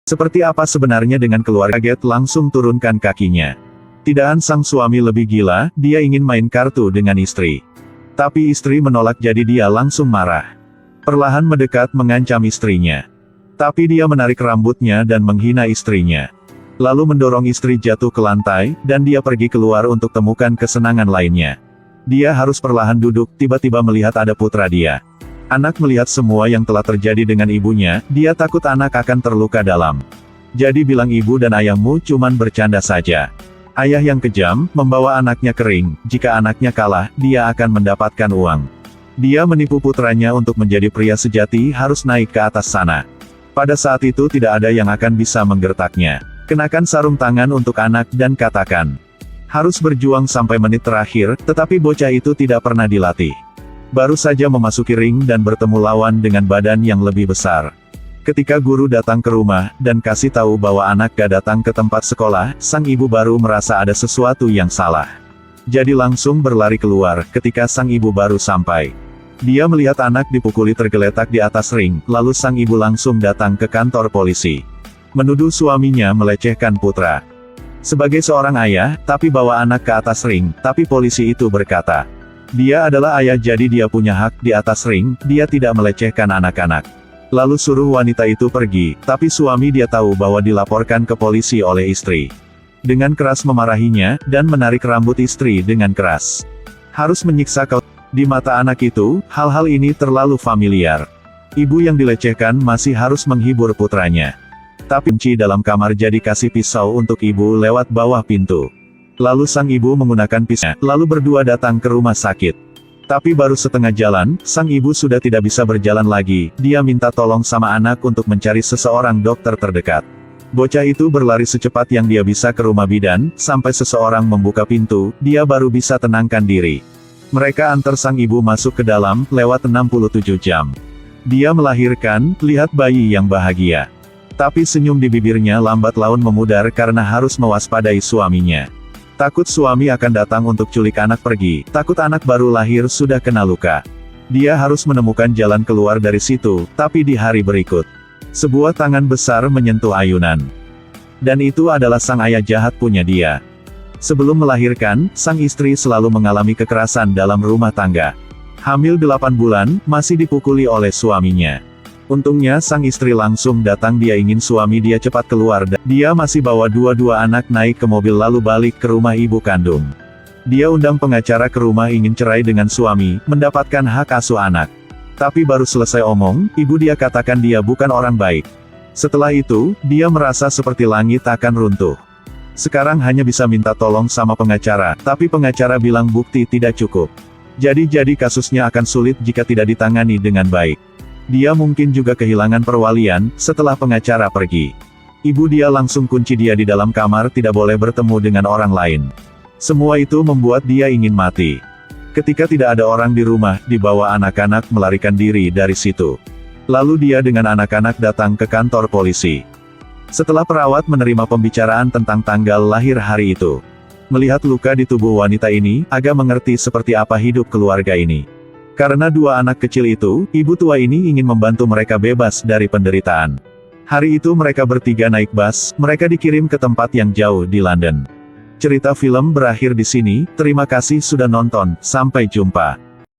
Seperti apa sebenarnya dengan keluarga? Kaget langsung turunkan kakinya. Tidakkan sang suami lebih gila, dia ingin main kartu dengan istri. Tapi istri menolak jadi dia langsung marah. Perlahan mendekat mengancam istrinya. Tapi dia menarik rambutnya dan menghina istrinya. Lalu mendorong istri jatuh ke lantai, dan dia pergi keluar untuk temukan kesenangan lainnya. Dia harus perlahan duduk, tiba-tiba melihat ada putra dia. Anak melihat semua yang telah terjadi dengan ibunya, dia takut anak akan terluka dalam. Jadi bilang ibu dan ayahmu cuman bercanda saja. Ayah yang kejam, membawa anaknya kering, jika anaknya kalah, dia akan mendapatkan uang. Dia menipu putranya untuk menjadi pria sejati harus naik ke atas sana. Pada saat itu tidak ada yang akan bisa menggertaknya. Kenakan sarung tangan untuk anak dan katakan, harus berjuang sampai menit terakhir, tetapi bocah itu tidak pernah dilatih. Baru saja memasuki ring dan bertemu lawan dengan badan yang lebih besar. Ketika guru datang ke rumah, dan kasih tahu bahwa anak gak datang ke tempat sekolah, sang ibu baru merasa ada sesuatu yang salah. Jadi langsung berlari keluar, ketika sang ibu baru sampai. Dia melihat anak dipukuli tergeletak di atas ring, lalu sang ibu langsung datang ke kantor polisi. Menuduh suaminya melecehkan putra. Sebagai seorang ayah, tapi bawa anak ke atas ring, tapi polisi itu berkata, dia adalah ayah jadi dia punya hak di atas ring, dia tidak melecehkan anak-anak. Lalu suruh wanita itu pergi, tapi suami dia tahu bahwa dilaporkan ke polisi oleh istri. Dengan keras memarahinya, dan menarik rambut istri dengan keras. Harus menyiksa kau. Di mata anak itu, hal-hal ini terlalu familiar. Ibu yang dilecehkan masih harus menghibur putranya. Tapi kunci dalam kamar jadi kasih pisau untuk ibu lewat bawah pintu. Lalu sang ibu menggunakan pisau, lalu berdua datang ke rumah sakit. Tapi baru setengah jalan, sang ibu sudah tidak bisa berjalan lagi, dia minta tolong sama anak untuk mencari seseorang dokter terdekat. Bocah itu berlari secepat yang dia bisa ke rumah bidan, sampai seseorang membuka pintu, dia baru bisa tenangkan diri. Mereka antar sang ibu masuk ke dalam, lewat 67 jam. Dia melahirkan, lihat bayi yang bahagia. Tapi senyum di bibirnya lambat laun memudar karena harus mewaspadai suaminya. Takut suami akan datang untuk culik anak pergi, takut anak baru lahir sudah kena luka. Dia harus menemukan jalan keluar dari situ, tapi di hari berikut. Sebuah tangan besar menyentuh ayunan. Dan itu adalah sang ayah jahat punya dia. Sebelum melahirkan, sang istri selalu mengalami kekerasan dalam rumah tangga. Hamil 8 bulan, masih dipukuli oleh suaminya. Untungnya sang istri langsung datang, dia ingin suami dia cepat keluar dan dia masih bawa dua-dua anak naik ke mobil lalu balik ke rumah ibu kandung. Dia undang pengacara ke rumah ingin cerai dengan suami, mendapatkan hak asuh anak. Tapi baru selesai omong, ibu dia katakan dia bukan orang baik. Setelah itu, dia merasa seperti langit akan runtuh. Sekarang hanya bisa minta tolong sama pengacara, tapi pengacara bilang bukti tidak cukup. Jadi kasusnya akan sulit jika tidak ditangani dengan baik. Dia mungkin juga kehilangan perwalian, setelah pengacara pergi. Ibu dia langsung kunci dia di dalam kamar tidak boleh bertemu dengan orang lain. Semua itu membuat dia ingin mati. Ketika tidak ada orang di rumah, dibawa anak-anak melarikan diri dari situ. Lalu dia dengan anak-anak datang ke kantor polisi. Setelah perawat menerima pembicaraan tentang tanggal lahir hari itu. Melihat luka di tubuh wanita ini, agak mengerti seperti apa hidup keluarga ini. Karena dua anak kecil itu, ibu tua ini ingin membantu mereka bebas dari penderitaan. Hari itu mereka bertiga naik bus, mereka dikirim ke tempat yang jauh di London. Cerita film berakhir di sini, terima kasih sudah nonton, sampai jumpa.